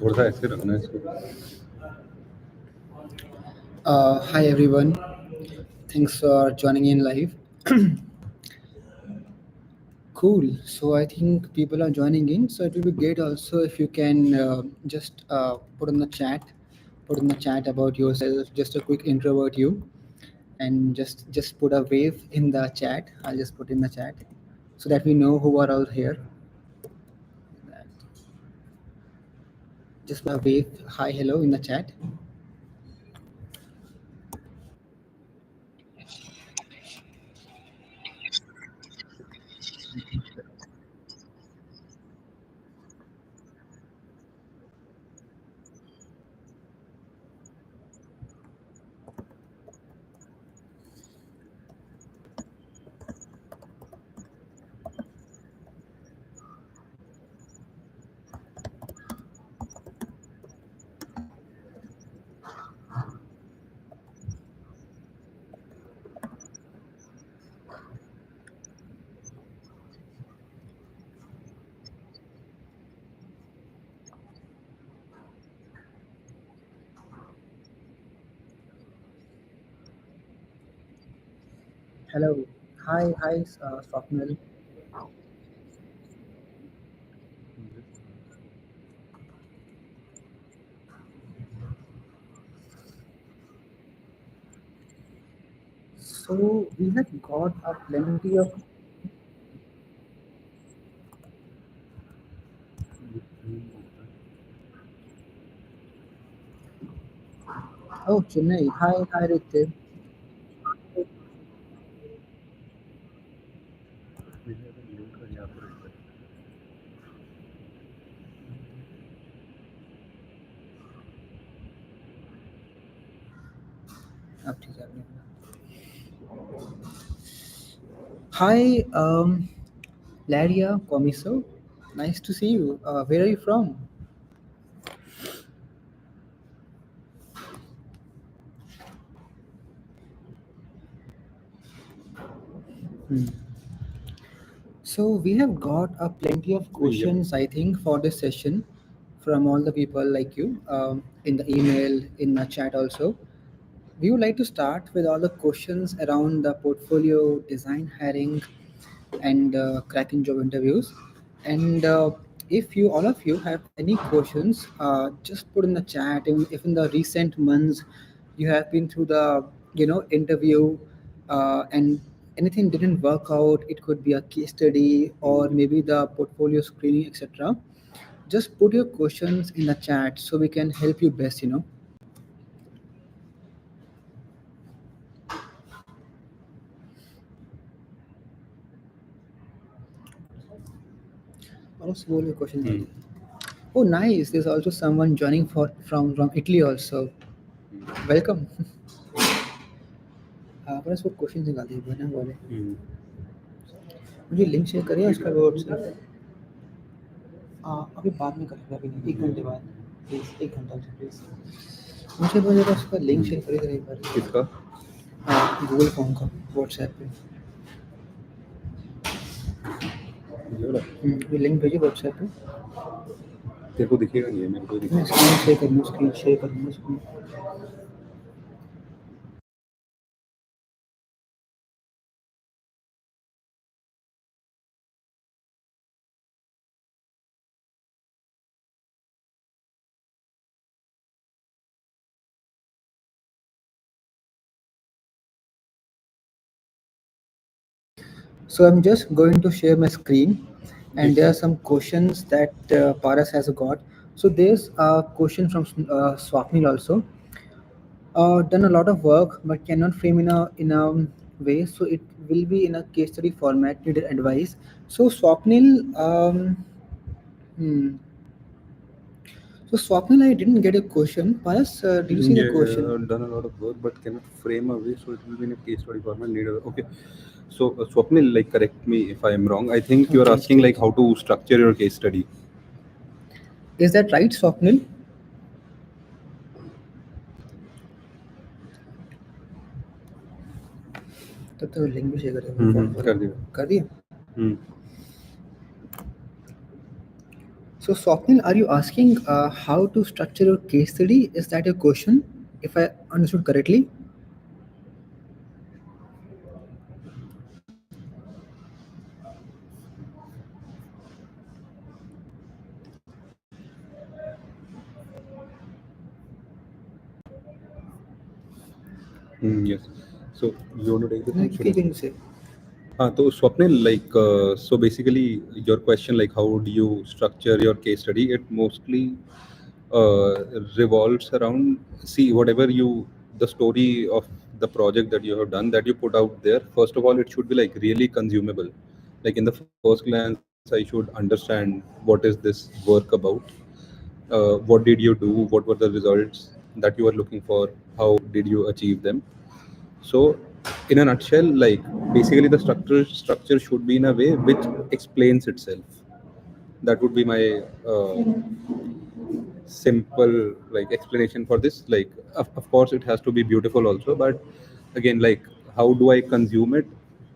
थोड़ा सा ऐसे रखना है इसको. Hi everyone, thanks for joining in live. Cool. So I think people are joining in. So it will be great also if you can just put in the chat about yourself, just a quick intro about you, and just put a wave in the chat. I'll just put in the chat so that we know who are all here. Just a wave, hi, hello in the chat. Hello, hi, Swapnil. So we have got a plenty of. Oh, Chennai. Hi, Ritik. अब ठीक है आपने Hi, Laria Comiso. Nice to see you. Where are you from? Hmm. So we have got a plenty of Yep. questions, I think, for this session from all the people like you in the email, in the chat also. We would like to start with all the questions around the portfolio design hiring and cracking job interviews. And if you all of you have any questions, just put in the chat. If in the recent months you have been through the interview and anything didn't work out, it could be a case study or maybe the portfolio screening, etc. Just put your questions in the chat so we can help you best. Also, all your questions. Oh, nice. There's also someone joining from Italy also. Welcome. बस वो question निकाल दिए बना वाले मुझे link share करिए उसका WhatsApp अभी बाद में करेंगे अभी नहीं 1 घंटे बाद प्लीज़ 1 घंटा प्लीज़ मुझे वो जरा उसका लिंक शेयर करिए जरा एक बार किसका? गूगल फॉर्म का व्हाट्सएप पे ये वाला? ये लिंक भेजिए व्हाट्सएप पे तेरे को दिखेगा नहीं है, मेरे को मैं दिखेगा. स्क्रीन शेयर करूँगा उसको So I'm just going to share my screen, and there are some questions that Paras has got. So there's a question from Swapnil also. Done a lot of work, but cannot frame in a way. So it will be in a case study format. Needed advice. So Swapnil, hmm. So Swapnil, I didn't get a question. Paras, did you see the question? Done a lot of work, but cannot frame a way, so it will be in a case study format. Okay. So Swapnil, like, correct me if I am wrong. I think you are Okay, asking like state. how to structure your case study. Is that right, Swapnil? तब तो link भी share करेगा कर दिया. कर दिया हम्म. So, Swapnil, are you asking how to structure your case study? Is that your question, if I understood correctly? Yes. So you want to take this No, one? you Should I? can say. So Swapnil, so basically, your question, like, how do you structure your case study? It mostly uh, revolves around, see, whatever the story of the project that you have done, that you put out there. First of all, it should be like really consumable. Like in the first glance, I should understand what is this work about. What did you do? What were the results that you were looking for? How did you achieve them? So, in a nutshell, like basically the structure should be in a way which explains itself. That would be my simple like explanation for this. Like, of course, it has to be beautiful also, but again, like, how do I consume it?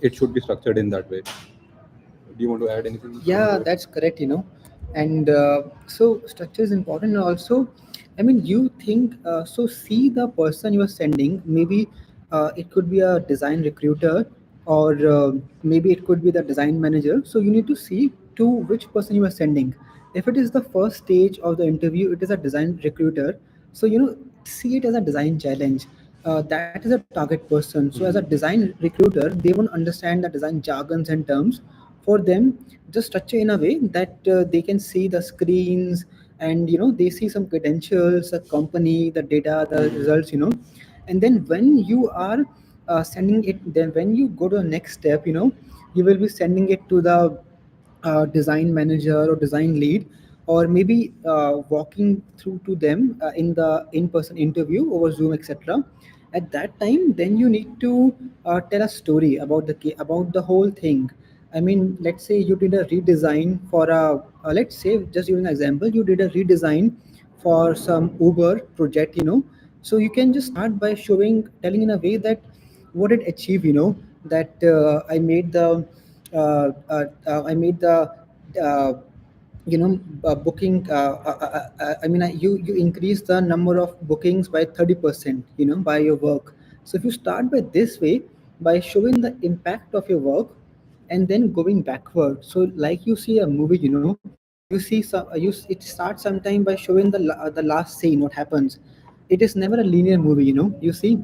It should be structured in that way. Do you want to add anything Yeah, to it? that's correct, and so structure is important. And also, I mean, you think so, see the person you are sending, maybe it could be a design recruiter, or maybe it could be the design manager. So you need to see to which person you are sending. If it is the first stage of the interview, it is a design recruiter. So see it as a design challenge. That is a target person. So as a design recruiter, they won't understand the design jargons and terms. For them, just structure in a way that they can see the screens, and they see some credentials, the company, the data, the results, and then when you are sending it, then when you go to the next step, you will be sending it to the design manager or design lead, or maybe walking through to them in the in-person interview over Zoom, etc. At that time, then you need to tell a story about about the whole thing. I mean, let's say you did a redesign for let's say, just giving an example, you did a redesign for some Uber project, so you can just start by telling in a way that what it achieved, that I made the uh, booking. I mean, you increase the number of bookings by 30%, by your work. So if you start by this way, by showing the impact of your work, and then going backward. So like you see a movie, you see it starts sometime by showing the last scene, what happens. It is never a linear movie, you see.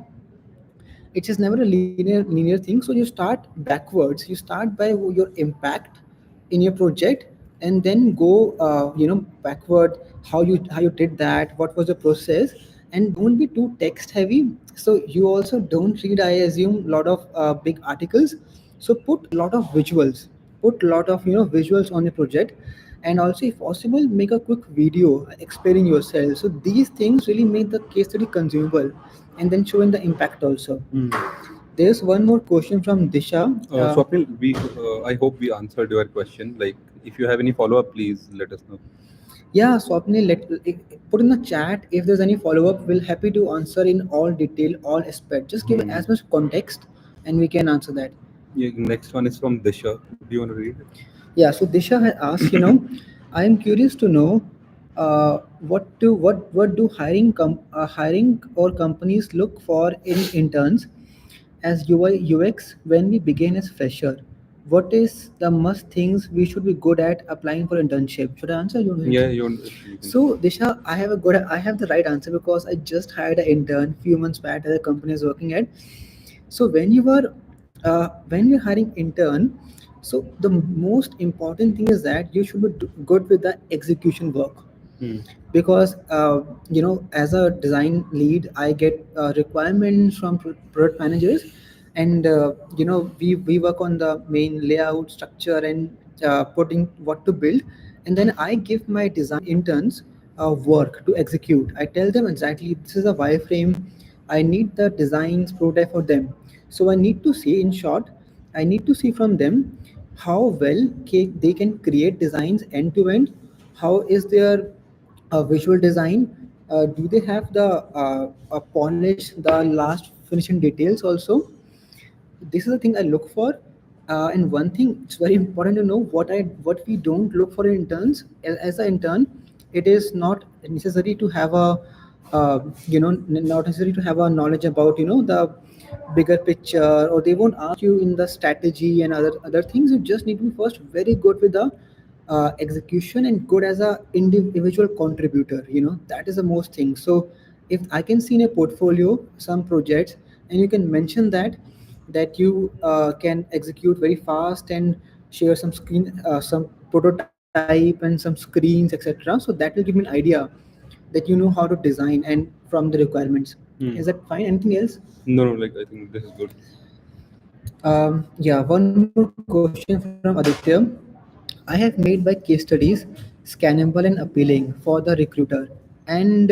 It is never a linear thing. So you start backwards. You start by your impact in your project, and then go backward, how you did that, what was the process. And don't be too text heavy. So you also don't read, I assume, a lot of big articles. So put a lot of visuals, put a lot of visuals on your project. And also, if possible, make a quick video explaining yourself. So these things really make the case study consumable, and then showing the impact also. There's one more question from Disha. Swapnil, I hope we answered your question. Like, if you have any follow up, please let us know. Yeah, Swapnil, put in the chat if there's any follow up. We'll happy to answer in all detail, all aspect. Just give as much context, and we can answer that. Yeah, next one is from Disha. Do you want to read it? Yeah, so Disha had asked, I am curious to know what do hiring or companies look for in interns as UI UX when we begin as fresher. What is the must things we should be good at applying for internship? Should I answer? You want me Yeah, to? you can. So Disha, I have the right answer because I just hired an intern few months back at the company I was working at. So when you're hiring intern, so the most important thing is that you should be good with the execution work. Because as a design lead, I get requirements from product managers, and we work on the main layout structure, and putting what to build. And then I give my design interns work to execute. I tell them exactly, this is a wireframe, I need the designs prototype for them. So I need to see, in short, I need to see from them how well they can create designs end to end. How is their visual design? Do they have the polish, the last finishing details also? This is the thing I look for. And one thing it's very important to know what we don't look for in interns. As an intern, it is not necessary to have a not necessary to have a knowledge about the bigger picture, or they won't ask you in the strategy and other things. You just need to be first very good with the execution and good as a individual contributor. That is the most thing. So if I can see in a portfolio some projects, and you can mention that you can execute very fast and share some prototype and some screens, etc. So that will give me an idea that you know how to design and from the requirements. Is Hmm. that fine? Anything else? No, no, like I think this is good. Yeah, one more question from Aditya. I have made my case studies scannable and appealing for the recruiter, and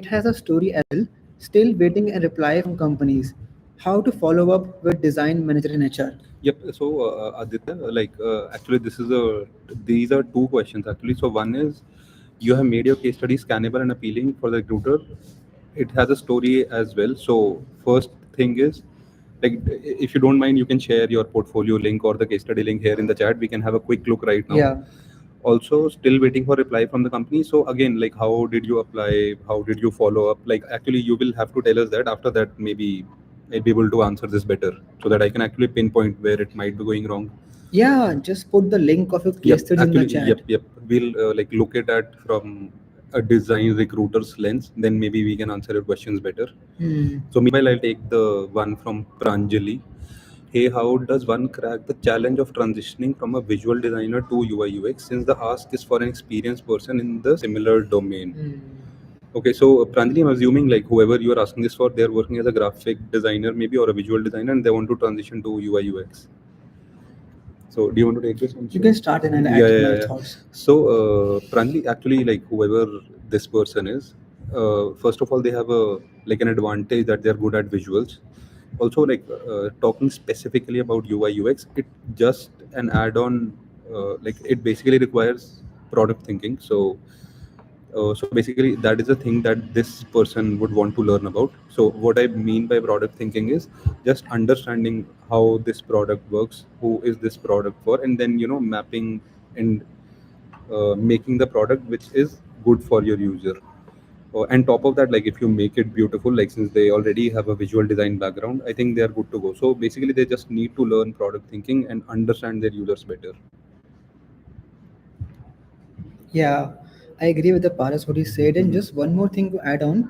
it has a story as well. Still waiting a reply from companies. How to follow up with design manager in HR? Yep. So, Aditya, actually, these are two questions actually. So, one is you have made your case study scannable and appealing for the recruiter. It has a story as well. So, first thing is, like, if you don't mind, you can share your portfolio link or the case study link here in the chat. We can have a quick look right now. Yeah. Also, still waiting for reply from the company. So, again, like, how did you apply? How did you follow up? Like, actually, you will have to tell us that. After that, maybe I'll be able to answer this better so that I can actually pinpoint where it might be going wrong. Yeah, just put the link of your Yep, case study in the actually, chat. yep. We'll like look at that from a design recruiter's lens. Then maybe we can answer your questions better. Hmm. So meanwhile, I'll take the one from Pranjali. Hey, how does one crack the challenge of transitioning from a visual designer to UI UX since the ask is for an experienced person in the similar domain? Hmm. Okay, so Pranjali, I'm assuming like whoever you are asking this for, they're working as a graphic designer maybe or a visual designer and they want to transition to UI UX. So, do you want to take this one? You can start and I'll Yeah, add yeah, my yeah, yeah. thoughts. So, Pranjali, actually, like whoever this person is, first of all, they have a like an advantage that they're good at visuals. Also, like talking specifically about UI UX, it just an add-on. Like it basically requires product thinking. So basically, that is a thing that this person would want to learn about. So what I mean by product thinking is just understanding how this product works, who is this product for, and then mapping and making the product which is good for your user. And top of that, like if you make it beautiful, like since they already have a visual design background, I think they are good to go. So basically, they just need to learn product thinking and understand their users better. Yeah, I agree with the Paras what he said. And Mhm. just one more thing to add on.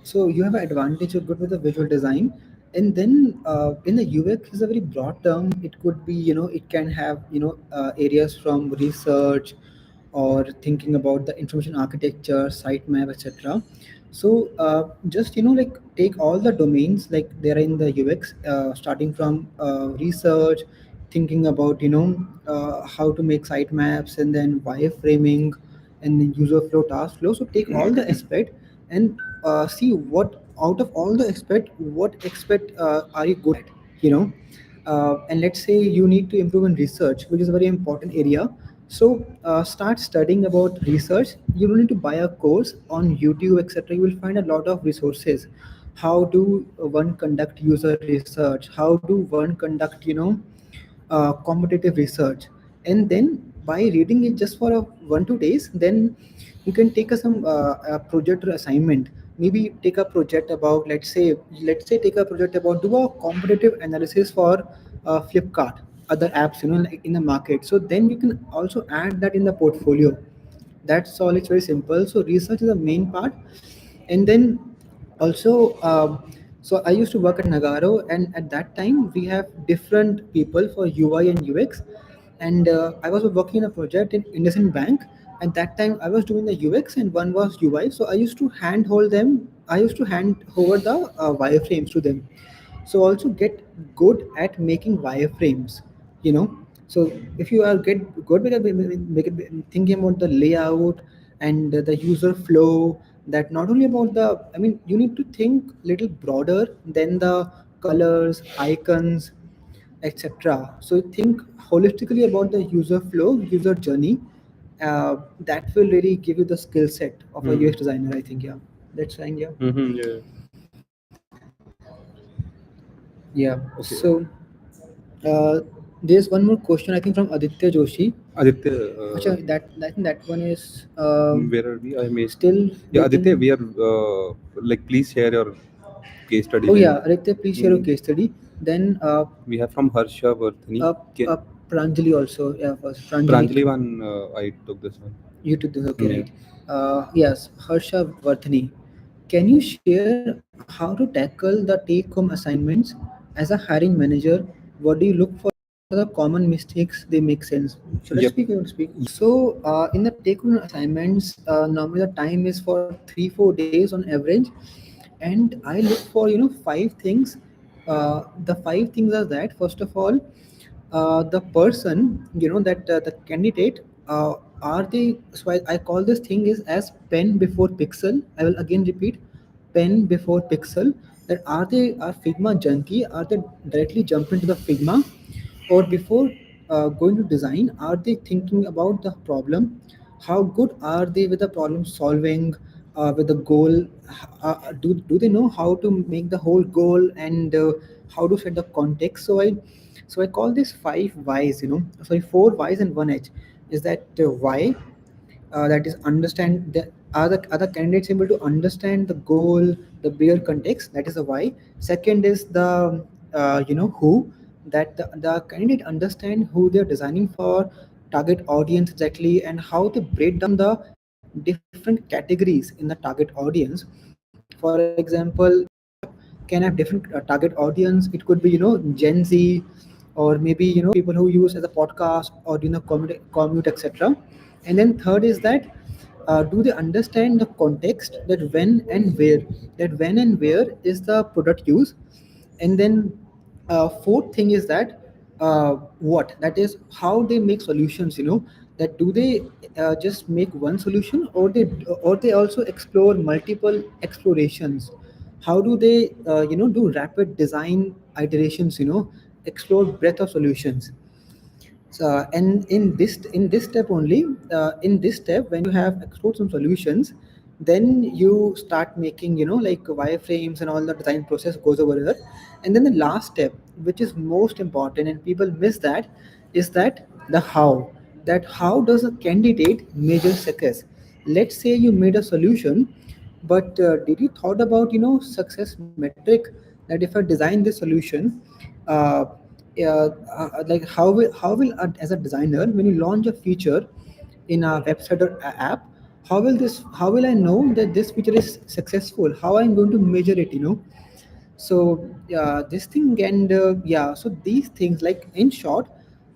So you have an advantage of good with the visual design, and then in the UX is a very broad term. It could be it can have areas from research or thinking about the information architecture, sitemap, etc. So just like take all the domains like they are in the UX, starting from research, thinking about how to make sitemaps, and then wireframing, and then user flow, task flow. So take all the aspect and see what out of all the aspect, what aspect are you good at, you know and let's say you need to improve in research, which is a very important area. So start studying about research. You don't need to buy a course on YouTube, etc. You will find a lot of resources. How do one conduct user research? How do one conduct competitive research? And then by reading it just for 1 2 days, then you can take a project or assignment. Maybe take a project about, let's say take a project about do a competitive analysis for Flipkart, other apps like in the market. So then you can also add that in the portfolio. That's all. It's very simple. So research is the main part. And then also so I used to work at Nagaro, and at that time we have different people for UI and UX. And I was working in a project in IndusInd Bank. At that time I was doing the UX and one was UI. So I used to hand over the wireframes to them. So also get good at making wireframes, you know so if you are get good with thinking about the layout and the user flow, that not only about the, I mean, you need to think little broader than the colors, icons, etc. So think holistically about the user flow, user journey. That will really give you the skill set of a UX Mhm. designer, I think. Yeah, that's fine. Yeah. Mhm, yeah. Yeah. Okay. So Uh, there's one more question, I think, from Aditya Joshi. Aditya, Acha, that I think that one is where are we? I made. still Yeah, Aditya, within. we are like, please share your case study Oh link. yeah, Aditya, please share your Mm, case study. Then we have from Harsha Vardhani. uh, Pranjali also. Yeah, first Pranjali. Pranjali one, I took this one. You took this, okay, Yeah. right? Yes, Harsha Vardhani. Can you share how to tackle the take-home assignments as a hiring manager? What do you look for? What are the common mistakes they make sense? Should I speak Yep. or you want to speak? So, in the take-home assignments, normally the time is for 3-4 days on average, and I look for five things. The five things are that first of all, the person, that the candidate, are they? So I call this thing is as pen before pixel. I will again repeat, pen before pixel. That are they are Figma junkie? Are they directly jump into the Figma, or before going to design, are they thinking about the problem? How good are they with the problem solving, with the goal? Do they know how to make the whole goal, and how to set the context? So I call this five whys. Sorry, four whys and one edge. Is that why? That is understand the other candidates able to understand the goal, the bigger context. That is the why. Second is the who, that the candidate understand who they're designing for, target audience exactly, and how they break down the different categories in the target audience. For example, can have different target audience. It could be Gen Z, or maybe people who use as a podcast or commute, etc. And then third is that, do they understand the context, that when and where is the product used. And then fourth thing is that, what that is how they make solutions. That do they just make one solution, or they also explore multiple explorations. How do they do rapid design iterations, explore breadth of solutions. So, and in this step only, in this step, when you have explored some solutions, then you start making, like wireframes, and all the design process goes over there. And then the last step, which is most important, and people miss that, is that the how. That how does a candidate measure success? Let's say you made a solution, but did you thought about success metric, that if I design this solution, uh, like how will as a designer, when you launch a feature in a website or app, how will I know that this feature is successful? How I'm going to measure it? So yeah, this thing, and yeah, so these things, like in short,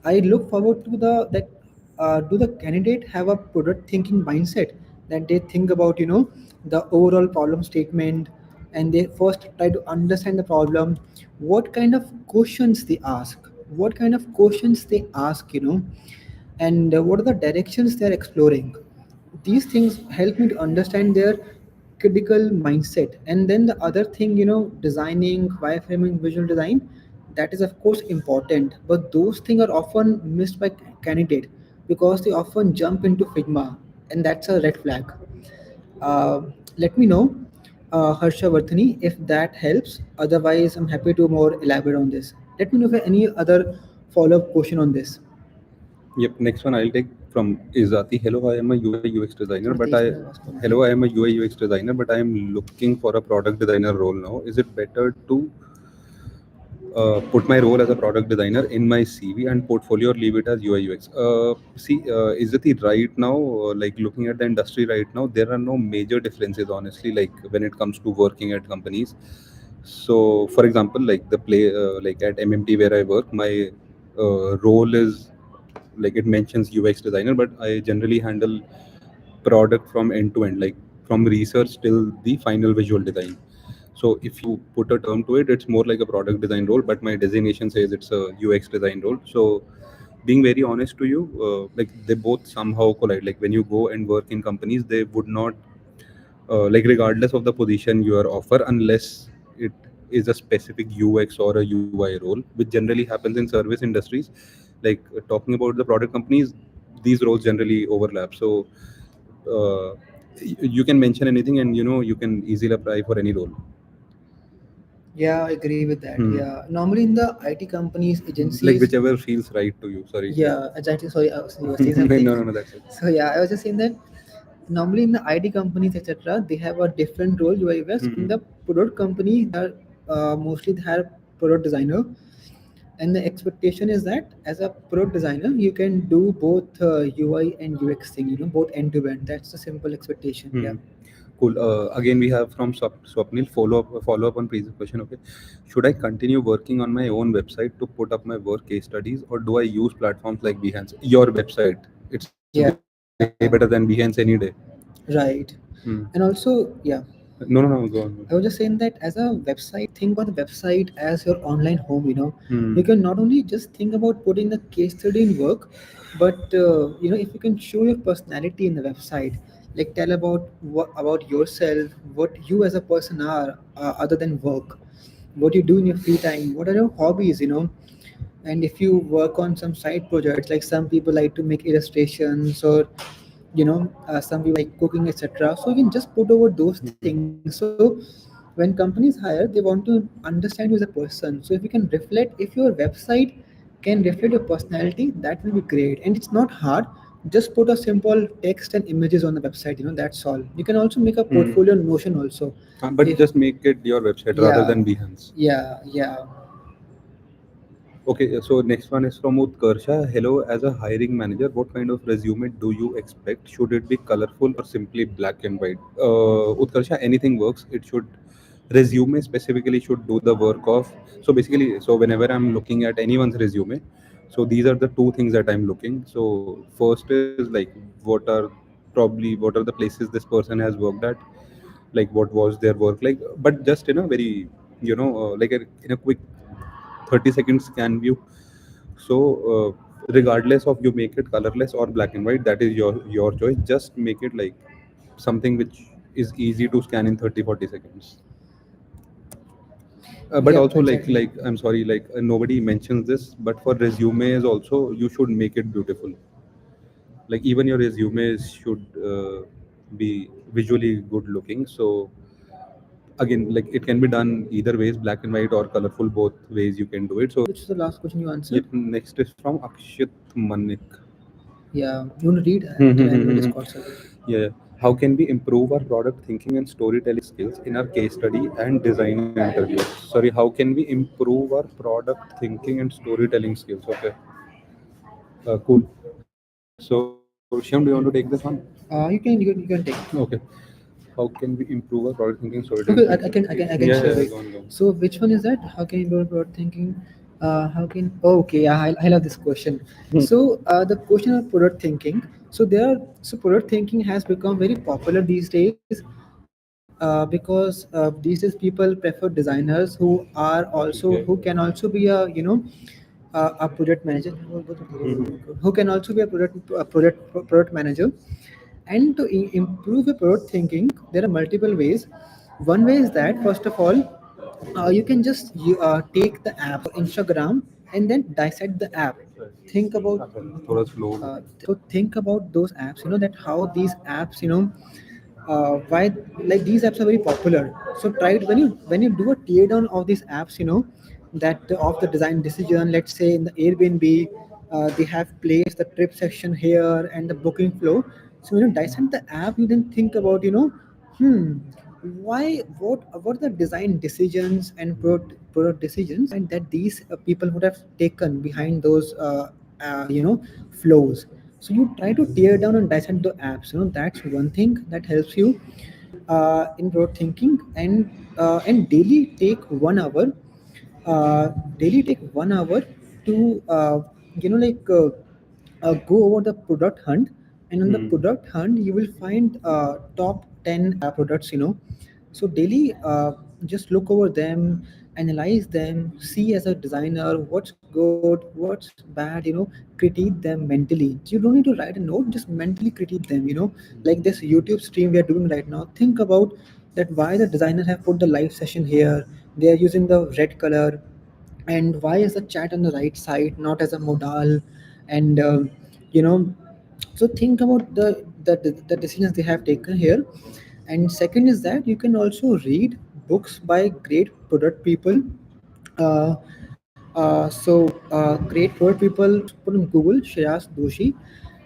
I look forward to the that, do the candidate have a product thinking mindset, that they think about the overall problem statement, and they first try to understand the problem, what kind of questions they ask, and what are the directions they are exploring. These things help me to understand their critical mindset. And then the other thing, designing, wireframing, visual design, that is of course important, but those things are often missed by candidate, because they often jump into Figma, and that's a red flag. uh, Let me know, Harsha Vardhani, if that helps. Otherwise, I'm happy to more elaborate on this. Let me know if you have any other follow-up question on this. Yep. Next one I'll take from Izati. Hello, I am a UI UX designer, थोड़ा but Tej I करो आवाज को. hello, I am a UI UX designer, but I am looking for a product designer role now. Is it better to put my role as a product designer in my CV and portfolio, or leave it as UI UX? See, Izati, right now, like looking at the industry right now, there are no major differences, honestly, like when it comes to working at companies. So, for example, like like at MMT where I work, my role is like it mentions UX designer, but I generally handle product from end to end, like from research till the final visual design. So if you put a term to it, it's more like a product design role, but my designation says it's a UX design role. So being very honest to you, like they both somehow collide. Like when you go and work in companies, they would not like regardless of the position you are offer, unless it is a specific UX or a UI role, which generally happens in service industries. Like talking about the product companies, these roles generally overlap. So you can mention anything, and you can easily apply for any role. Yeah, I agree with that. Hmm. Yeah, normally in the IT companies, Like agencies. whichever feels right to you. Sorry. Yeah. Yeah, exactly. Sorry, so you were saying No, something. no, no. That's it. So yeah, I was just saying that normally in the IT companies, etc., they have a different role. Whereas in Hmm. the product company, they are mostly they are product designer, and the expectation is that as a product designer, you can do both UI and UX thing. Both end to end. That's the simple expectation. Yeah. Hmm. Cool. Again, we have from Swapnil follow up on previous question. Okay, should I continue working on my own website to put up my work case studies, or do I use platforms like Behance? Your website, it's way better than Yeah. Behance any day. Right. Hmm. And also, yeah, No, no, no. Go on. Go I was just saying that as a website, think about the website as your online home. on. You can not only just think about putting the case study in work, but if you can show your personality in the website, like tell about about yourself, what you as a person are, other than work, what you do in your free time, what are your hobbies. And if you work on some side projects, like some people like to make illustrations, or some people like cooking, etc., so you can just put over those Hmm. things. So when companies hire, they want to understand you as a person. So if you can reflect, if your website can reflect your personality, that will be great. And it's not hard, just put a simple text and images on the website. That's all. You can also make a Hmm. portfolio in Notion also. But If just make it your website rather Yeah, than Behance. yeah. Okay, so next one is from Utkarsha. Hello, as a hiring manager, what kind of resume do you expect? Should it be colorful or simply black and white? Utkarsha, anything works. It should resume specifically should do the work of. So basically, so whenever I'm looking at anyone's resume, so these are the two things that I'm looking. So first is like what are the places this person has worked at, like what was their work like, but just in a very in a quick 30 seconds scan view. So regardless of you make it colorless or black and white, that is your choice. Just make it like something which is easy to scan in 30-40 seconds. But Yep, also exactly. I'm sorry, nobody mentions this, but for resumes also you should make it beautiful. Like even your resumes should be visually good looking. So again, like it can be done either ways, black and white or colorful, both ways you can do it. So Which is the last question you yep, answered? next is from Akshit Manik. Yeah, you want to read? Then I'll do a Yeah. Discord server. Yeah. How can we improve our product thinking and storytelling skills in our case study and design interviews? Sorry, how can we improve our product thinking and storytelling skills? Okay. Cool. So, Shyam, do you want to take this one? You can take. Okay. How can we improve our product thinking, storytelling Okay, skills? I can Yeah, share yeah, it. go on, go on. So which one is that? How can you do about thinking? How can okay? Yeah, I love this question. So the question of product thinking. So product thinking has become very popular these days, because these days people prefer designers who are also who can Okay. also be a project manager, Mhm. who can also be a product manager. And to improve your product thinking, there are multiple ways. One way is that, first of all, you can just take the app for Instagram and then dissect the app. Think about थोड़ा slow. so think about those apps. That how these apps, why, like, these apps are very popular. So try it when you do a tear down of these apps, that of the design decision. Let's say in the Airbnb, they have placed the trip section here and the booking flow. So when you dissect the app, you then think about, hmm, why, what are the design decisions and product decisions that these people would have taken behind those flows. So you try to tear down and dissect the apps. That's one thing that helps you in product thinking. And daily take 1 hour to like go over the product hunt. And on the Hmm. product hunt, you will find top 10 products. So daily, just look over them, analyze them, see as a designer what's good, what's bad, critique them mentally. So you don't need to write a note, just mentally critique them, like this YouTube stream we are doing right now. Think about that, why the designers have put the live session here, they are using the red color, and why is the chat on the right side, not as a modal. And you know so think about the decisions they have taken here. And second is that you can also read books by great product people. Uh, great product people, put in Google Shreyas Doshi.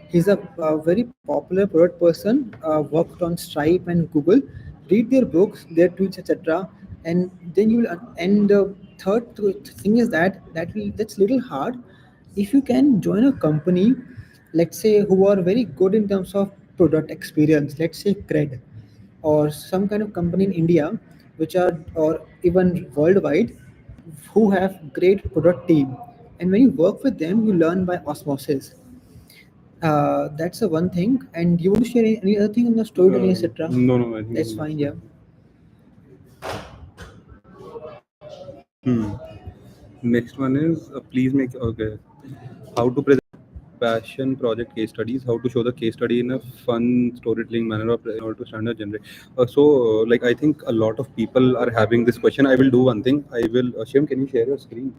He's a very popular product person, worked on Stripe and Google. Read their books, their tweets, etc. And then you will. And the thing is that's little hard. If you can join a company, let's say who are very good in terms of product experience, let's say Cred, or some kind of company in India, which are or even worldwide, who have great product team, and when you work with them, you learn by osmosis. That's the one thing. And you want to share any other thing in the storytelling, etc.? No, no, I think That's fine. that's Yeah. it. Hmm. Next one is please make okay. How to present passion project case studies. How to show the case study in a fun storytelling manner or in order to stand out generate. Like I think a lot of people are having this question. I will do one thing. I will. Shem, can you share your screen?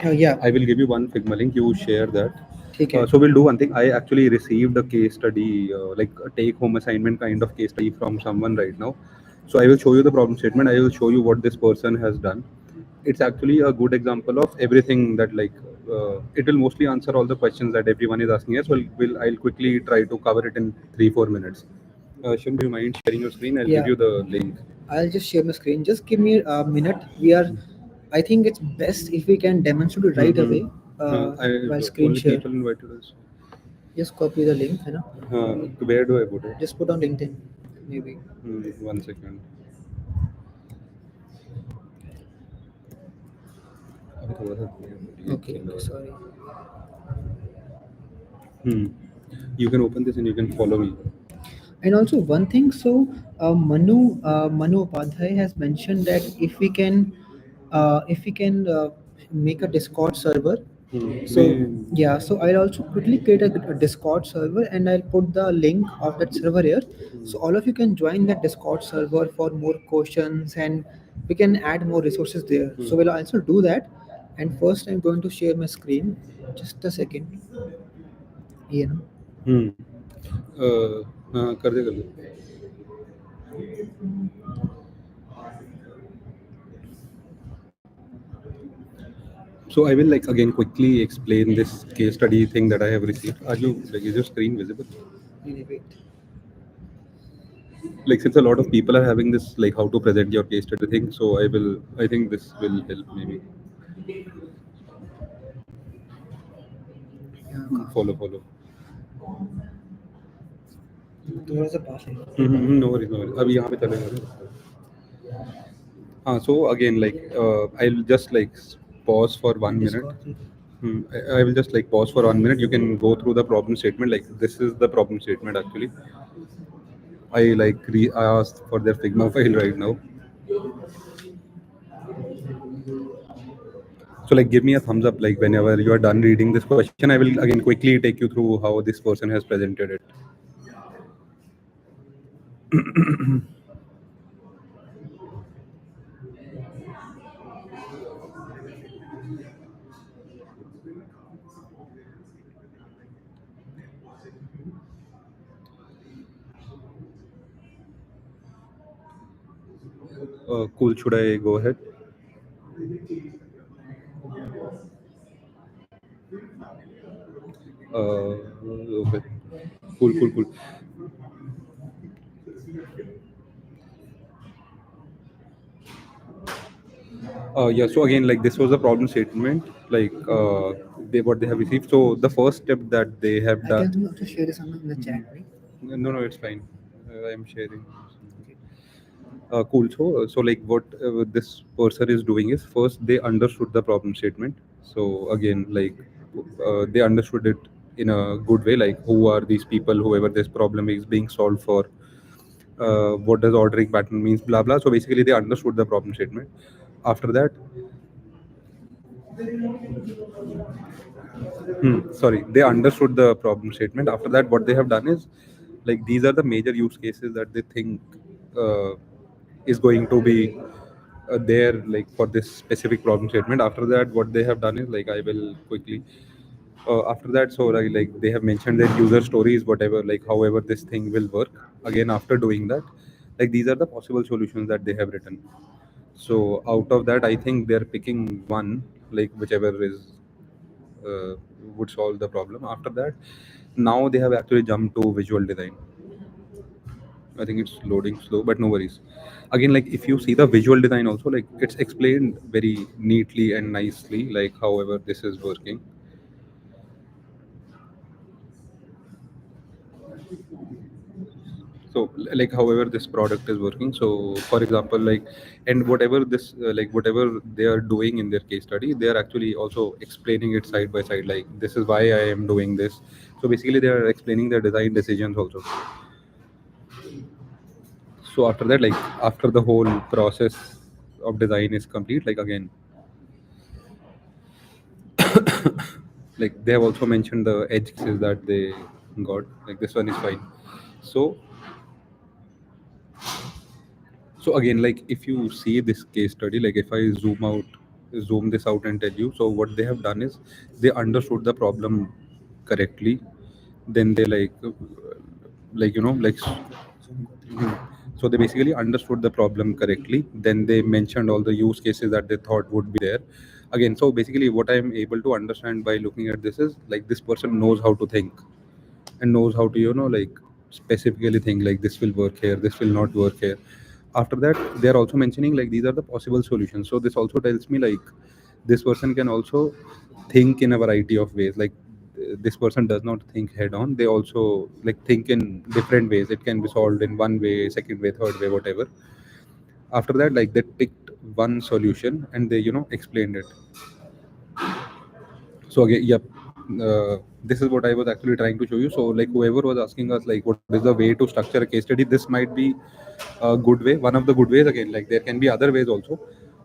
Yeah. I will give you one Figma link. You share that. ठीक है. So we'll do one thing. I actually received a case study, like a take-home assignment kind of case study from someone right now. So I will show you the problem statement. I will show you what this person has done. It's actually a good example of everything that it will mostly answer all the questions that everyone is asking us. I'll quickly try to cover it in 3-4 minutes. Shim, do you mind sharing your screen? I'll give Yeah. you the link. I'll just share my screen. Just give me a minute. I think it's best if we can demonstrate it right away while screen Only share. people invited us. Just copy the link, you know. Where do I put it? Just put on LinkedIn, maybe. 1 second. अभी थोड़ा सा ये Okay, चल okay, रहा sorry. है. Hmm. You can open this and you can follow me. And also one thing, so Manu Upadhyay has mentioned that if we can make a Discord server. So मैं yeah, so I'll also quickly create a Discord server and I'll put the link of that server here. So all of you can join that Discord server for more questions and we can add more resources there. So we'll also do that. And first I'm going to share my screen. Just a second. You know. हम्म हाँ कर दे. So I will like again quickly explain this case study thing that I have received. Are you like is your screen visible? Wait. Like since a lot of people are having this like how to present your case study thing, so I think this will help maybe. यहाँ Follow कहाँ follow. थोड़ा सा पास है. No worries no worries. अभी यहाँ पे चलेगा. So again I'll just pause for 1 minute. I will just pause for 1 minute. You can go through the problem statement. Like this is the problem statement actually. I asked for their Figma file right now. So give me a thumbs up whenever you are done reading this question. I will again quickly take you through how this person has presented it. Cool. Should I go ahead? Okay. Cool. Yeah. So again, this was a problem statement. They what they have received. So the first step that they have I done. can also share this in the chat, right? No, it's fine. I'm sharing. Cool. So what this person is doing is first they understood the problem statement. So again, they understood it in a good way. Like who are these people? Whoever this problem is being solved for. What does ordering pattern means? Blah blah. So basically, they understood the problem statement. After that, sorry, they understood the problem statement. After that, what they have done is these are the major use cases that they think uh, is going to be there for this specific problem statement. After that, what they have done is I will quickly after that. So they have mentioned their user stories, whatever however this thing will work. Again, after doing that, these are the possible solutions that they have written. So out of that, I think they're picking one, like whichever is uh, would solve the problem. After that, now they have actually jumped to visual design. I think it's loading slow, but no worries. Again, like if you see the visual design also, like it's explained very neatly and nicely, like however this is working. So like however this product is working. So for example, like, and whatever this like whatever they are doing in their case study, they are actually also explaining it side by side, like this is why I am doing this. So basically they are explaining their design decisions also. So after that, like after the whole process of design is complete, like again, like they have also mentioned the edge cases that they got, like this one is fine. So so again, like if you see this case study, like if I zoom this out and tell you, so what they have done is they understood the problem correctly. Then they like you know like Mhm. So they basically understood the problem correctly. Then they mentioned all the use cases that they thought would be there. Again, so basically what I am able to understand by looking at this is like this person knows how to think and knows how to like specifically think like this will work here, this will not work here. After that, they are also mentioning like these are the possible solutions. So this also tells me like this person can also think in a variety of ways. Like this person does not think head on, they also like think in different ways. It can be solved in one way, second way, third way, whatever. After that, like they picked one solution and they explained it. So again, yep, this is what I was actually trying to show you. So like whoever was asking us like what is the way to structure a case study, this might be a good way, one of the good ways. Again, like there can be other ways also,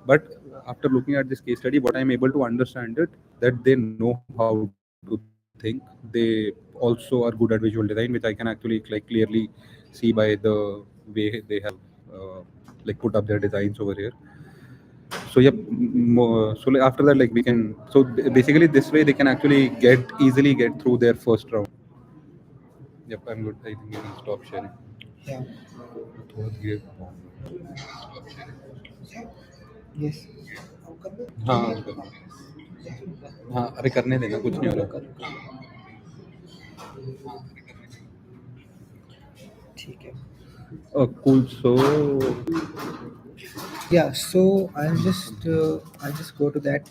but after looking at this case study, what I'm able to understand it, that they know how to think. They also are good at visual design, which I can actually like clearly see by the way they have like put up their designs over here. So yep, so like after that, like we can. So basically, this way they can actually easily get through their first round. Yep, I'm good. I think you can stop sharing. Yeah. थोड़ा धीरे Yes. हाँ हाँ अरे करने देना, कुछ नहीं हो रुको, रहा. रुको, ठीक है. Cool. So Yeah, so I'll just go to that.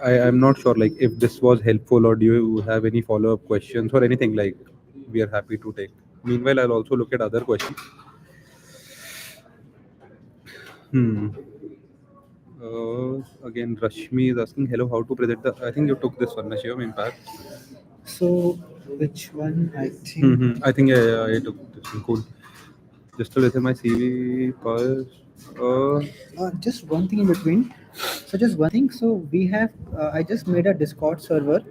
I'm not sure like if this was helpful, or do you have any follow up questions or anything, like we are happy to take. Meanwhile, I'll also look at other questions. Hmm. Again, Rashmi is asking, hello, how to present the. I think you took this one, Shivam, impact. So which one? I Mm-hmm. think. I think I took this one. Cool. Just to listen my CV first. Just one thing in between. So just one thing. So we have. I just made a Discord server,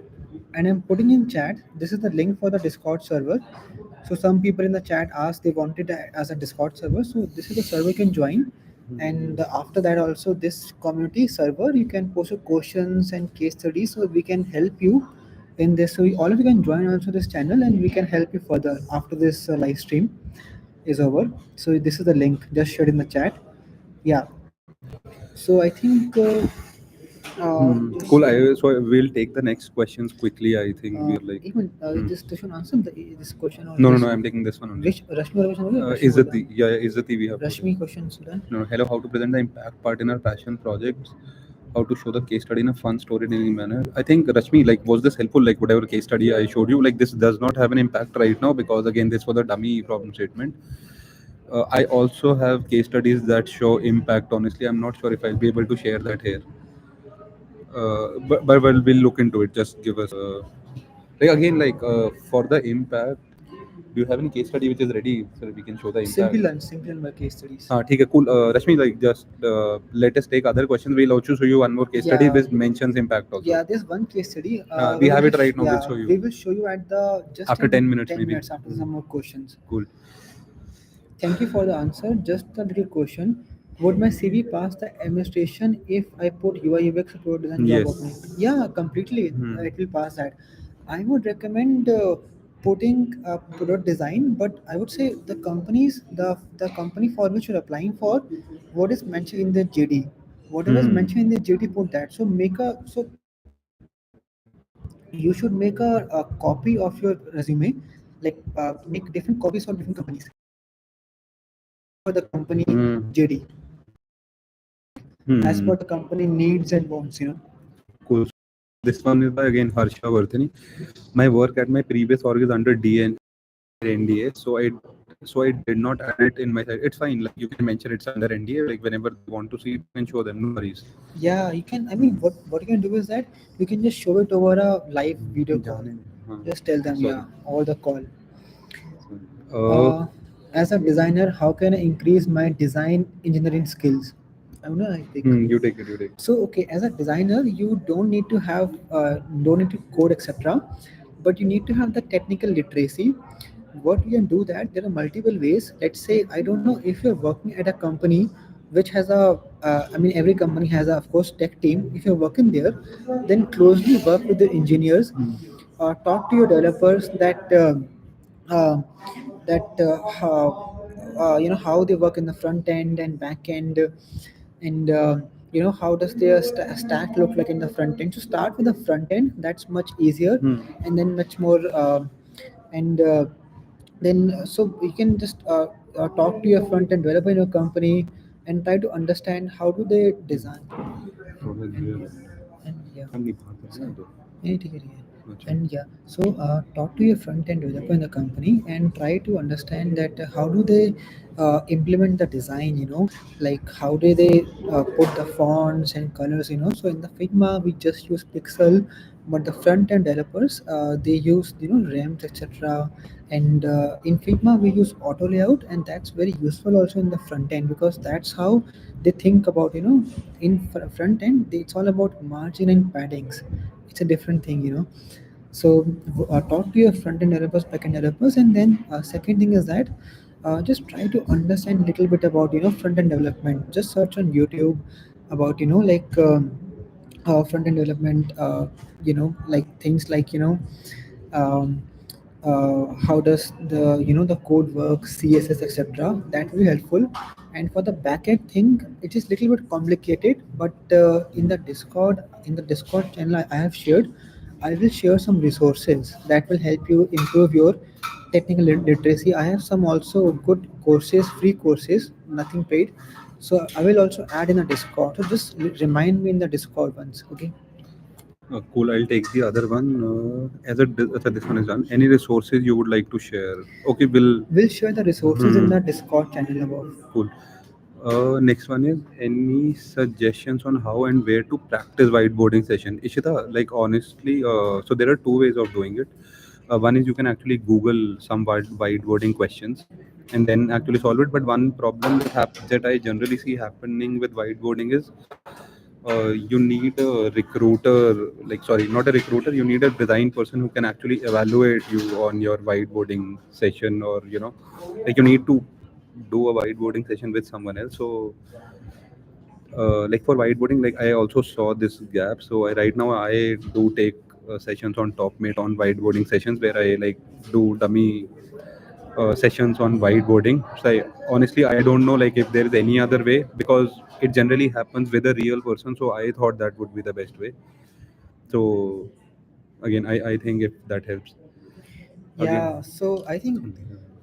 and I'm putting in chat. This is the link for the Discord server. So some people in the chat asked they wanted it as a Discord server. So this is the server you can join. And after that, also this community server, you can post your questions and case studies. So we can help you in this. So all of you can join also this channel, and we can help you further after this live stream is over. So this is the link just shared in the chat. Yeah. So I think Cool. So we'll take the next questions quickly. I think we're like. even Hmm. this question answer this question or No, no, this no. I'm taking this one only. which Rashmi question हो गया? Rashmi बोला. Izzati. Yeah, yeah, Izzati we have to take. Rashmi questions done. No, hello, how to present the impact part in our passion projects, how to show the case study in a fun storytelling manner. I think Rashmi, like, was this helpful? Like, whatever case study I showed you, like, this does not have an impact right now because again, this was a dummy problem statement. I also have case studies that show impact. Honestly, I'm not sure if I'll be able to share that here. But we'll look into it. Just give us like again, like for the impact. Do you have any case study which is ready so that we can show the impact? Simple learn by case studies. हाँ ठीक है cool. Rashmi, like just let us take other questions. We'll also show you one more case study Yeah. which mentions impact also. Yeah, there's one case study. We will have it just, right now. We'll yeah, show you we will show you at the just after in 10 minutes 10 maybe. minutes after some more questions. Cool. Thank you for the answer. Just a little question. Would my CV pass the administration if I put UI UX product design job Yes. opening? Yeah, completely. Hmm. It will pass that. I would recommend. putting product design, but I would say the company for which you're applying for, what is mentioned in the JD, whatever is mentioned in the Hmm. JD, put that. So make a so you should make a copy of your resume, like make different copies for different companies as per the company Hmm. JD, as per the Hmm. company needs and wants. Cool. So this one is by again Harsha Vardhani. My work at my previous org is under DN NDA, so I did not add it in my site. It's fine. Like you can mention it's under NDA. Like whenever they want to see it, you can show them. No worries. Yeah, you can. I mean, what you can do is that you can just show it over a live video call. जाने हाँ Just tell them, sorry yeah, over the call. sorry Uh, as a designer, how can I increase my design engineering skills? I don't know. I think. you take it, you take So okay, as a designer, you don't need to have don't need to code, etc. But you need to have the technical literacy. What you can do that there are multiple ways. Let's say I don't know if you're working at a company which has a I mean every company has a of course tech team. If you're working there, then closely work with the engineers. Talk to your developers uh, how how they work in the front end and back end, and how does their stack look like in the front end. So start with the front end, that's much easier, Hmm. and then much more and then so you can just talk to your front end developer in your company and try to understand how do they design. थोड़ा and there and yeah, हम नहीं बात sorry, करना तो yeah, take it here. अच्छा And yeah, so talk to your front end developer in the company and try to understand that how do they implement the design, like how do they put the fonts and colors. So in the Figma we just use Pixel, but the front end developers they use ramps, etc. And in Figma we use auto layout, and that's very useful also in the front end, because that's how they think about, in front end it's all about margin and paddings. It's a different thing. So talk to your front end developers, back end developers, and then second thing is that just try to understand a little bit about front end development. Just search on YouTube about like front end development, like things like um, how does the the code work, CSS, etc. That will be helpful. And for the backend thing, it is little bit complicated, but in the Discord channel I have shared, I will share some resources that will help you improve your technical literacy. I have some also good courses, free courses, nothing paid. So I will also add in the Discord. So just remind me in the Discord once, okay? cool. I'll take the other one so this one is done. Any resources you would like to share? Okay, we'll We'll share the resources in hmm. the Discord channel above. Cool. Next one is any suggestions on how and where to practice whiteboarding session? Ishita, like honestly, so there are two ways of doing it. One is you can actually Google some whiteboarding questions and then actually solve it. But one problem that I generally see happening with whiteboarding is you need a recruiter, like sorry, not a recruiter. You need a design person who can actually evaluate you on your whiteboarding session, or like you need to do a whiteboarding session with someone else. So like for whiteboarding, like I also saw this gap. So right now I do take sessions on TopMate on whiteboarding sessions where I like do dummy sessions on whiteboarding. So honestly I don't know like if there is any other way, because it generally happens with a real person. So I thought that would be the best way. So again, I think if that helps. Again. Yeah, so I think,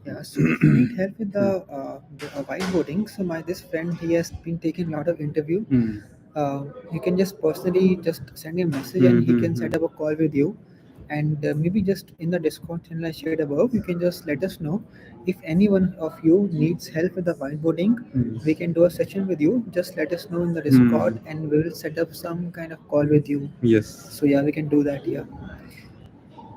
yeah. So if you need help with the whiteboarding, so my this friend, he has been taking a lot of interview. Hmm. You can just personally just send him a message Hmm. and he Hmm. can Hmm. set up a call with you. And maybe just in the Discord channel I shared above, you can just let us know if anyone of you needs help with the whiteboarding. Hmm. We can do a session with you. Just let us know in the Hmm. Discord, and we will set up some kind of call with you. Yes. So yeah, we can do that. Yeah.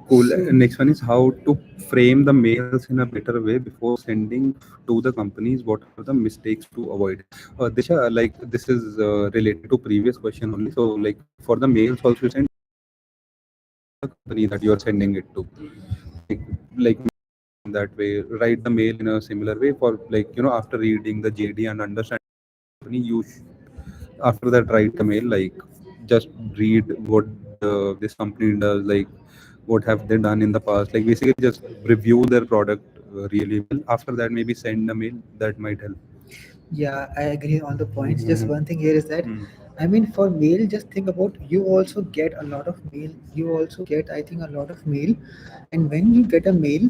Cool. So Next one is how to frame the mails in a better way before sending to the companies. What are the mistakes to avoid? Disha, like this is related to previous question only. So like for the mails also you send the company that you are sending it to. Like like in that way, write the mail in a similar way for like after reading the JD and understanding the company, after that write the mail like just read what this company does, like what have they done in the past, like basically just review their product really well. After that, maybe send a mail. That might help. Yeah, I agree on the points. Just one thing here is that, Hmm. I mean, for mail, just think about, you also get a lot of mail. You also get, I think, a lot of mail. And when you get a mail,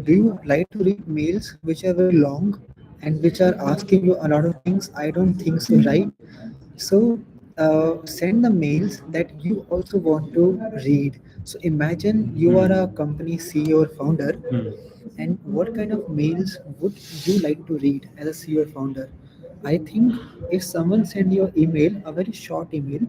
do you like to read mails which are very long and which are asking you a lot of things? I don't think so, right? So send the mails that you also want to read. So imagine you are a Hmm. company CEO or founder, Hmm. and what kind of mails would you like to read as a CEO or founder? I think if someone send you an email, a very short email,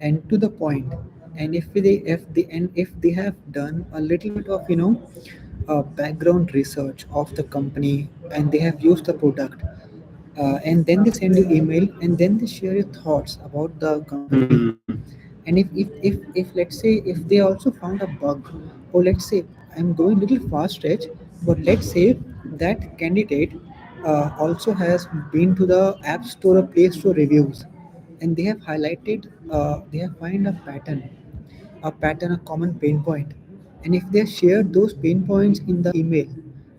and to the point, and if they have done a little bit of background research of the company, and they have used the product, and then they send you email, and then they share your thoughts about the company. Hmm. And if let's say if they also found a bug, or let's say, I'm going little fast stretch, but let's say that candidate also has been to the app store or play store reviews, and they have highlighted, they have find a pattern, a common pain point. And if they share those pain points in the email,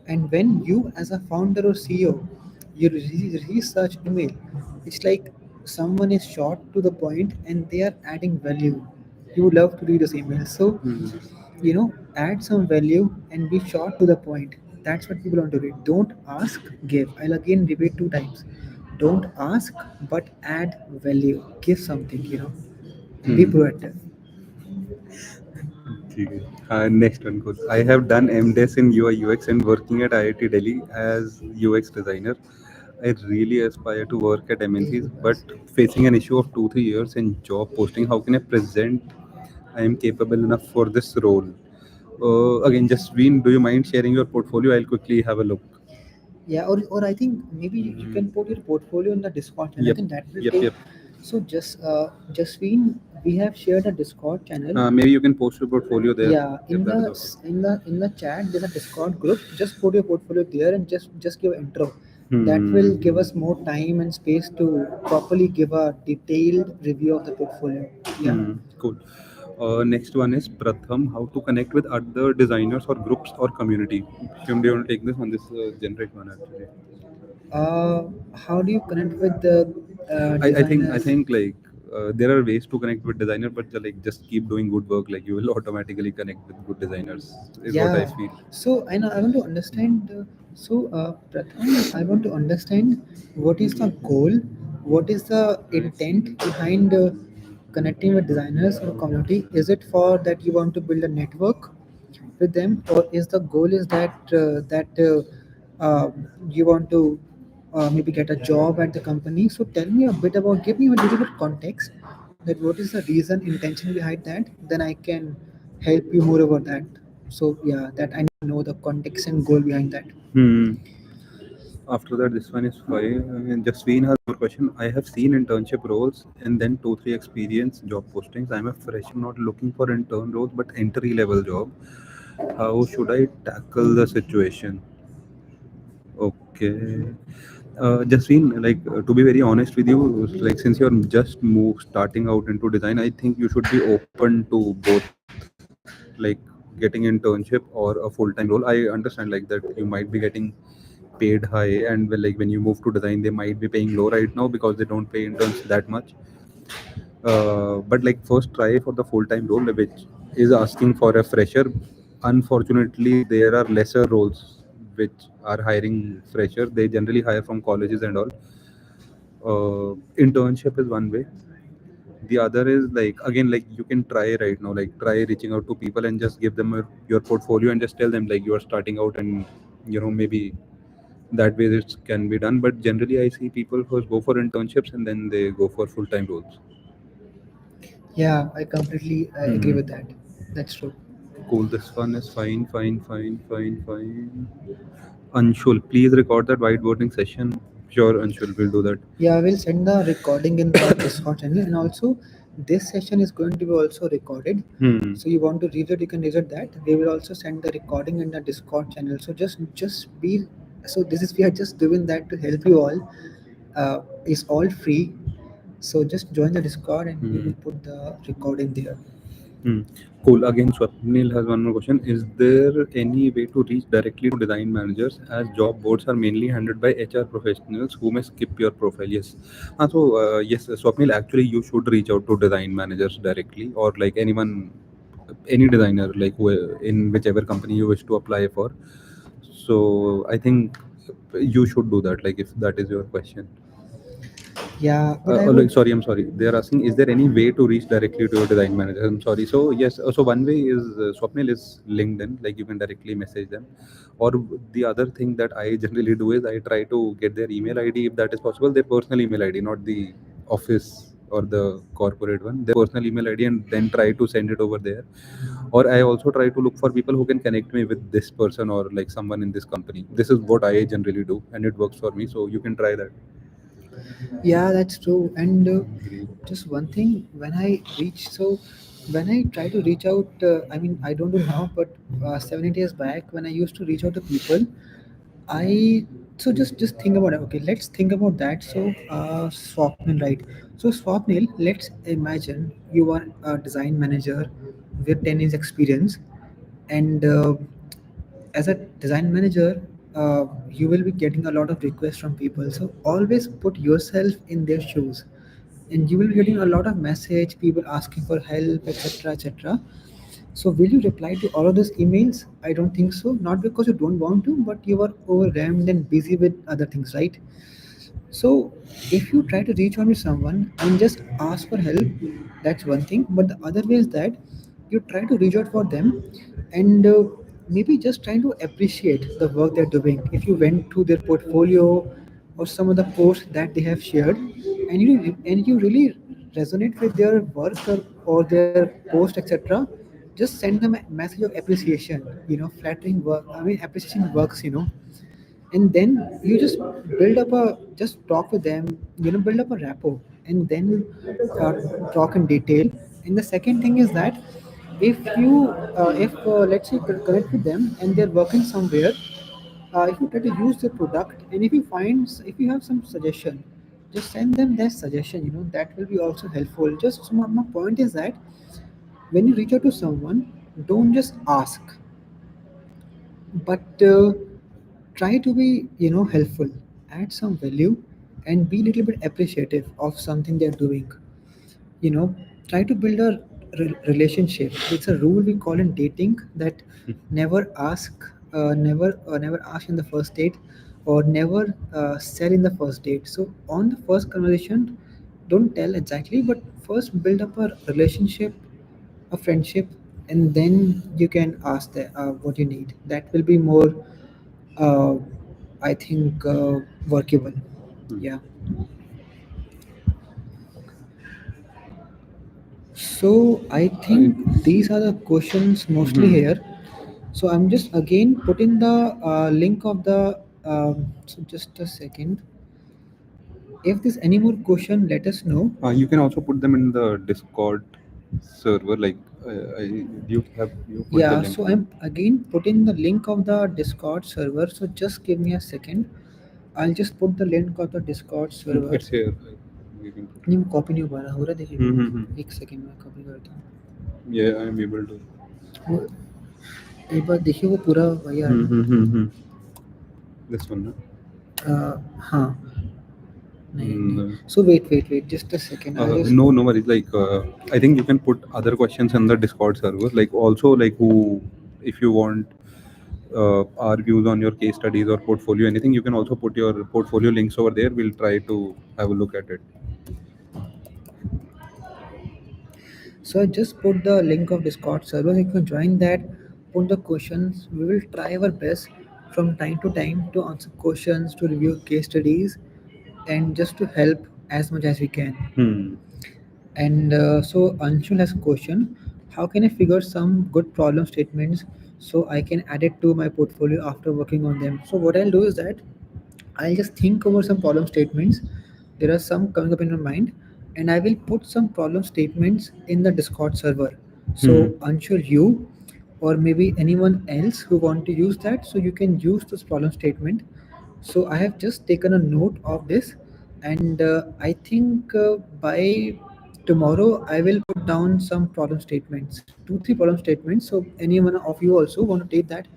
and when you as a founder or CEO, you research email, it's like someone is short to the point and they are adding value. You would love to read this email. So, Hmm. add some value and be short to the point. That's what people want to read. Don't ask, give. I'll again repeat two times. Don't ask, but add value. Give something, be Hmm. proactive. Okay. Next one, good. I have done MDes in UI UX and working at IIT Delhi as UX designer. I really aspire to work at MNCs, but facing an issue of 2 3 years in job posting, how can I present I am capable enough for this role? Again, just do you mind sharing your portfolio? I'll quickly have a look. Yeah, or I think maybe you Mm, can put your portfolio in the Discord channel. I yep, think that will yep, take. yep. So Jasween, we have shared a Discord channel. Maybe you can post your portfolio there Yeah, if in that the is okay. in the chat, there's a Discord group. Just put your portfolio there and just give intro. That will Hmm. give us more time and space to properly give a detailed review of the portfolio. Yeah. Hmm. Cool. Next one is Pratham. How to connect with other designers or groups or community? Shim, do you want to take this one? This is a generic one actually. How do you connect with the I designers? think like there are ways to connect with designer, but like just keep doing good work. Like you will automatically connect with good designers. Is what I Yeah. feel. So I want to understand. Pratham, I want to understand what is the goal, what is the intent behind connecting with designers or community. Is it for that you want to build a network with them, or is the goal is that you want to maybe get a job at the company? So tell me a bit about, give me a little bit context, that what is the reason, intention behind that. Then I can help you more about that. So yeah, that I know the context and goal behind that. Hmm. After that, this one is five. And Jasween has one question. I have seen internship roles and then 2 3 experience job postings. I'm a fresher, not looking for intern roles, but entry level job. How should I tackle the situation? Okay. Jasween, like to be very honest with you, like since you're just starting out into design, I think you should be open to both, like getting internship or a full-time role. I understand like that you might be getting paid high, and well, like when you move to design, they might be paying low right now because they don't pay interns that much. But like first try for the full-time role, which is asking for a fresher. Unfortunately, there are lesser roles which are hiring fresher. They generally hire from colleges and all. Internship is one way. The other is like again, like you can try right now, like try reaching out to people and just give them your portfolio and just tell them like you are starting out, and maybe that way it can be done. But generally I see people first go for internships and then they go for full-time roles. Yeah, I completely agree Hmm. with that. That's true. Cool. This one is fine, fine, fine, fine, fine. Anshul, please record that whiteboarding session. Sure, Anshul, we'll do that. Yeah, I will send the recording in the Discord channel, and also this session is going to be also recorded. Hmm. So you want to read it, you can read it that. We will also send the recording in the Discord channel. So just be, so this is, we are just doing that to help you all. It's all free. So just join the Discord and we Hmm. will put the recording there. Hmm. Cool. Again, Swapnil has one more question. Is there any way to reach directly to design managers as job boards are mainly handled by HR professionals who may skip your profile? Yes. Yes, Swapnil, actually, you should reach out to design managers directly or like anyone, any designer, like in whichever company you wish to apply for. So I think you should do that, like if that is your question. Yeah, but I Like, would. sorry, I'm sorry. They are asking, is there any way to reach directly to your design manager? I'm sorry. So yes, so one way is Swapnil is LinkedIn, like you can directly message them. Or the other thing that I generally do is I try to get their email ID if that is possible, their personal email ID, not the office or the corporate one, their personal email ID, and then try to send it over there. Or I also try to look for people who can connect me with this person or like someone in this company. This is what I generally do, and it works for me. So you can try that. Yeah, that's true. And Great. just one thing, when I reach, so when I try to reach out, I mean, I don't do now, but 7 8 years back, when I used to reach out to people, I so just think about it. Okay, let's think about that. So Swapnil, right? So Swapnil, let's imagine you are a design manager with 10 years experience, and as a design manager, you will be getting a lot of requests from people. So always put yourself in their shoes, and you will be getting a lot of message, people asking for help, etc., etc. So will you reply to all of those emails? I don't think so. Not because you don't want to, but you are overwhelmed and busy with other things, right? So if you try to reach out to someone and just ask for help, that's one thing. But the other way is that you try to reach out for them and maybe just trying to appreciate the work they're doing. If you went to their portfolio or some of the posts that they have shared, and you really resonate with their work or their post, etc., just send them a message of appreciation. Flattering work. I mean, appreciation works. And then you just build up a just talk with them, build up a rapport, and then uh, talk in detail. And the second thing is that if let's say connect with them and they're working somewhere, if you try to use the product, and if you have some suggestion, just send them their suggestion. That will be also helpful. Just so my point is that when you reach out to someone, don't just ask, but try to be helpful, add some value, and be a little bit appreciative of something they're doing. you know Try to build a relationship. It's a rule we call in dating that never ask in the first date, or never sell in the first date. So on the first conversation, don't tell exactly, but first build up a relationship, a friendship, and then you can ask what you need. That will be more, uh, I think, workable. Hmm. Yeah. So I I, think these are the questions mostly hmm. here. So I'm just again putting the link of the. So just a second. If there's any more question, let us know. You can also put them in the Discord server. Like, you have you put the Yeah. link So now? I'm again putting the link of the Discord server. So just give me a second. I'll just put the link of the Discord server. It's here. You can put it. नहीं copy नहीं हो रहा देखिए Hmm. एक second में copy करता हूँ Yeah, I am able to. वो एक बार देखिए वो पूरा वही आ रहा है ना Hmm. This one, no? हाँ नहीं नहीं No. so wait just a second I'll just No, no worries. Like, I think you can put other questions in the Discord server. Like, also, like, who, if you want our views on your case studies or portfolio, anything, you can also put your portfolio links over there. We'll try to have a look at it. so I just put the link of Discord server. If you join that, put the questions. We will try our best from time to time to answer questions, to review case studies, and just to help as much as we can. Hmm. And so Anshul has a question. How can I figure some good problem statements so I can add it to my portfolio after working on them? So what I'll do is that I'll just think over some problem statements. There are some coming up in my mind, and I will put some problem statements in the Discord server. Hmm. So Anshul, you or maybe anyone else who want to use that, so you can use this problem statement. So I have just taken a note of this, and I think by Tomorrow I will put down some problem statements, two, three problem statements. So anyone of you also want to take that,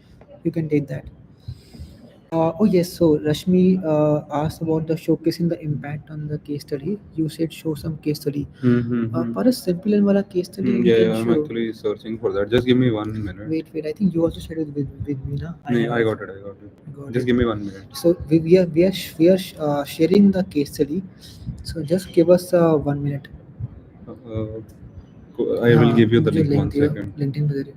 you can take that. Oh yes, so Rashmi asked about the showcasing the impact on the case study. You said show some case study. Mm-hmm. For a simple and wala case study, we Yeah, can yeah, I'm show. actually searching for that. Just give me 1 minute. Wait. I think you also shared it with me, na? I No, have I also. got it. I got it. Got Just it. give me 1 minute. So we are sharing the case study. So just give us 1 minute. Uh, I will हाँ give you the मुझे link. Link One दियो second. LinkedIn पे दे दियो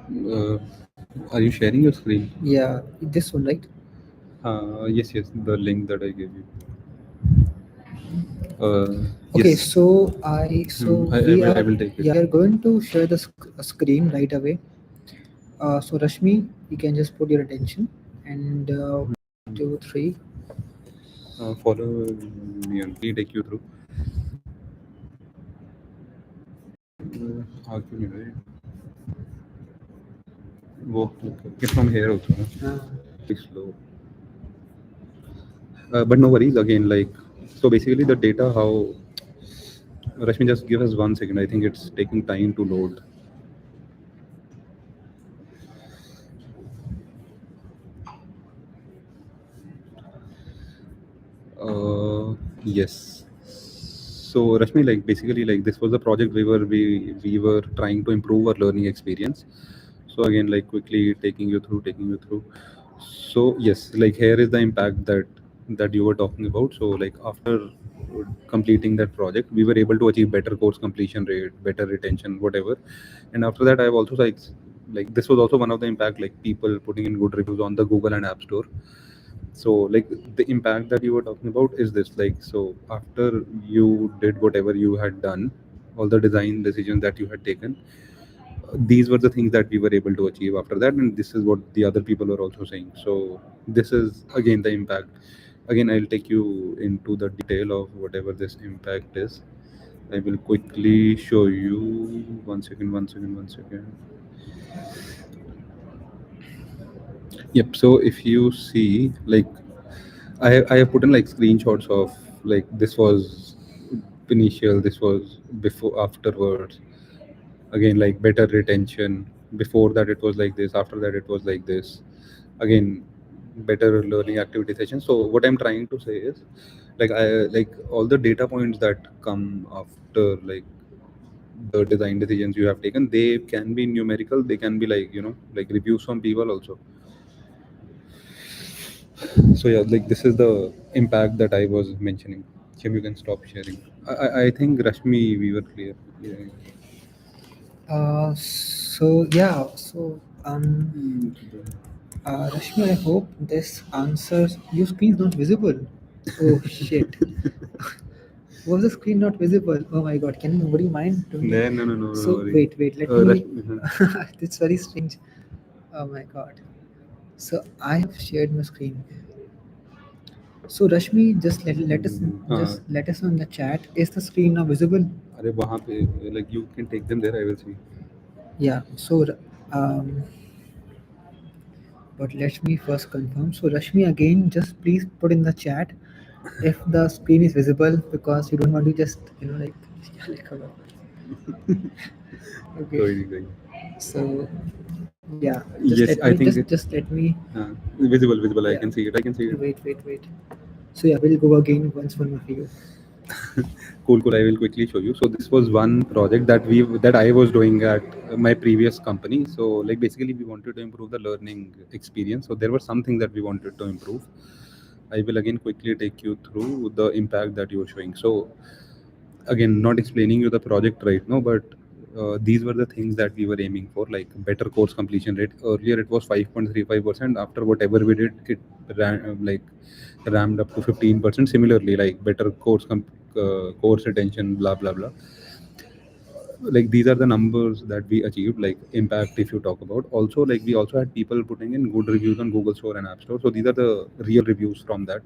Mm, uh, are you sharing your screen? yeah this one right. Yes, yes. The link that I gave you. Okay, Yes. so I so we I are will take it. yeah we are going to share the screen right away. So Rashmi, you can just put your attention and 1, 2, 3. Follow me and we take you through. How can you right? Wo, get from here also. Very slow. But no worries. Again, like so, basically the data. How Rashmi, just give us 1 second. I think it's taking time to load. Yes. So Rashmi, like basically, like this was the project we were trying to improve our learning experience. So again, like quickly taking you through. So yes, like here is the impact that you were talking about. So like after completing that project, we were able to achieve better course completion rate, better retention, whatever. And after that, I've also like this was also one of the impact, like people putting in good reviews on the Google and App Store. So like the impact that you were talking about is this, like so after you did whatever you had done, all the design decisions that you had taken, these were the things that we were able to achieve after that, and this is what the other people were also saying. So this is again the impact. Again, I'll take you into the detail of whatever this impact is. I will quickly show you. 1 second, 1 second, 1 second. Yep. So if you see, like I have put in like screenshots of, like this was initial, this was before, afterwards. Again, like better retention. Before that it was like this. After that it was like this. Again, better learning activity sessions. So what I'm trying to say is, like I like all the data points that come after, like the design decisions you have taken. They can be numerical. They can be like like reviews from people also. So yeah, like this is the impact that I was mentioning. Kim, you can stop sharing. I think Rashmi, we were clear. Yeah. So yeah, so Mm, Rashmi, I hope this answers. Your screen is not visible. Oh shit! Was the screen not visible? Oh my god! Can nobody mind to me? no So worry. wait, let me. Rashmi, It's very strange. Oh my god! So I have shared my screen. So Rashmi, just let us हाँ just let us know in the chat. Is the screen now visible? अरे वहाँ पे, like you can take them there. I will see. Yeah. So um, but let me first confirm. So Rashmi, again, just please put in the chat if the screen is visible because you don't want to just like okay. कोई नहीं कोई नहीं. So yeah, Yes, I think it. just let me Visible. I yeah. can see it. I can see it. Wait. So yeah, we'll go again once more for you. Cool. I will quickly show you. So this was one project that I was doing at my previous company. So like basically we wanted to improve the learning experience. So there were some things that we wanted to improve. I will again quickly take you through the impact that you were showing. So again, not explaining you the project right now, but these were the things that we were aiming for, like better course completion rate. Earlier it was 5.35%. After whatever we did, it like ramped up to 15%. Similarly, like better course retention, blah blah blah. Like these are the numbers that we achieved, like impact. If you talk about, also like we also had people putting in good reviews on Google Store and App Store. So these are the real reviews from that.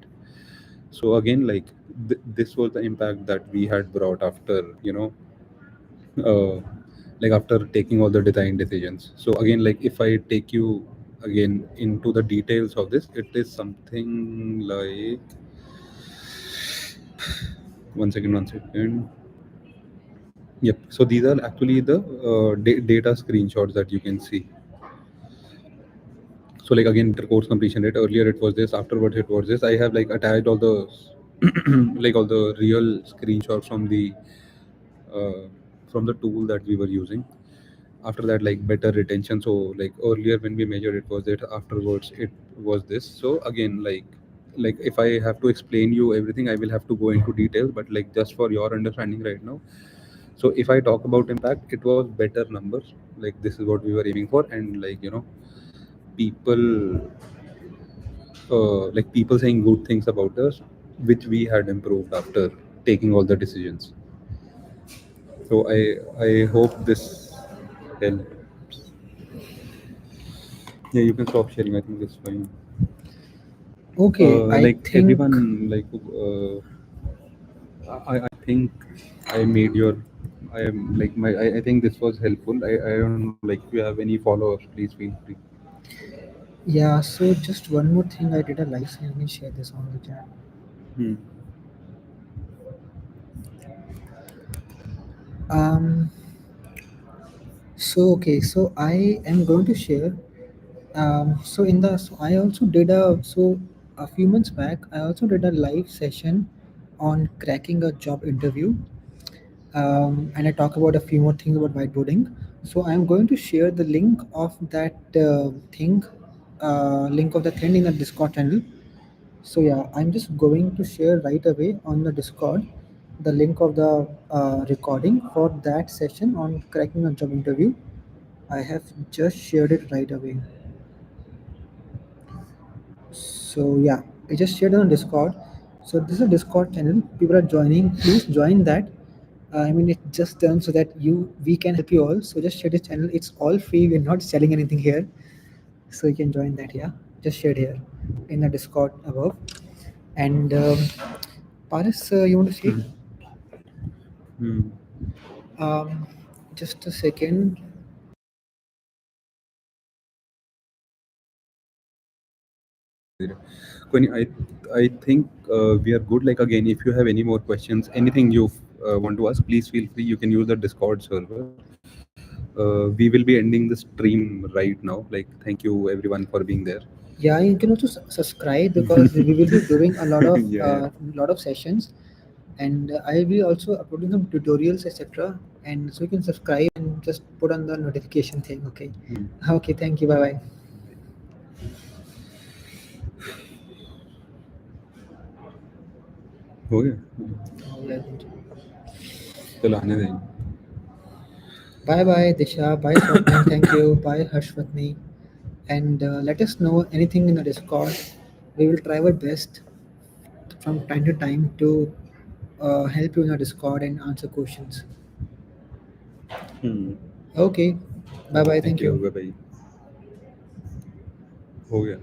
So again, like this was the impact that we had brought after, uh, like after taking all the design decisions. So again, like if I take you again into the details of this, it is something like, one second. Yep. So these are actually the data screenshots that you can see. So like again, after course completion, right? Earlier it was this, afterwards it was this. I have like attached all the like all the real screenshots uh, from the tool that we were using. After that, like better retention. So like earlier when we measured it was that, afterwards it was this. So again, like if I have to explain you everything, I will have to go into details, but like just for your understanding right now. So if I talk about impact, it was better numbers. Like this is what we were aiming for, and like people like people saying good things about us, which we had improved after taking all the decisions. So I hope this helps. Yeah, you can stop sharing. I think it's fine. Okay, I Like think. everyone, like I think I made your. I am like my. I think this was helpful. I don't know. Like if you have any follow-ups, please feel free. Yeah, so just one more thing, I did a live session. Let me share this on the chat. Hmm. Um, so okay, so I am going to share. So I also did a few months back. I also did a live session on cracking a job interview, and I talk about a few more things about whiteboarding. So I am going to share the link of that link of the thing in the Discord channel. So yeah, I'm just going to share right away on the Discord the link of the recording for that session on cracking a job interview. I have just shared it right away. So yeah, I just shared it on Discord. So this is a Discord channel. People are joining. Please join that. I mean, it just done so that we can help you all. So just share this channel. It's all free. We're not selling anything here. So you can join that. Yeah, just shared here in the Discord above. And Paris, you want to say? Hmm. Hmm. Um, just a second. Kwani, I think we are good. Like again, if you have any more questions, anything you want to ask, please feel free. You can use the Discord server. We will be ending the stream right now. Like, thank you everyone for being there. Yeah, you can also subscribe because we will be doing a lot of Yeah, yeah. sessions, and I will also uploading some tutorials, etc. And so you can subscribe and just put on the notification thing. Okay. Hmm. Okay. Thank you. Bye bye. हो गया. चलो आने देंगे. Bye bye, Disha. Bye, Swapnil. Thank you. Bye, Harshvatni. And let us know anything in the Discord. We will try our best from time to time to help you in the Discord and answer questions. Hmm. Okay. Bye bye. Thank Thank you. you. Bye bye. हो गया.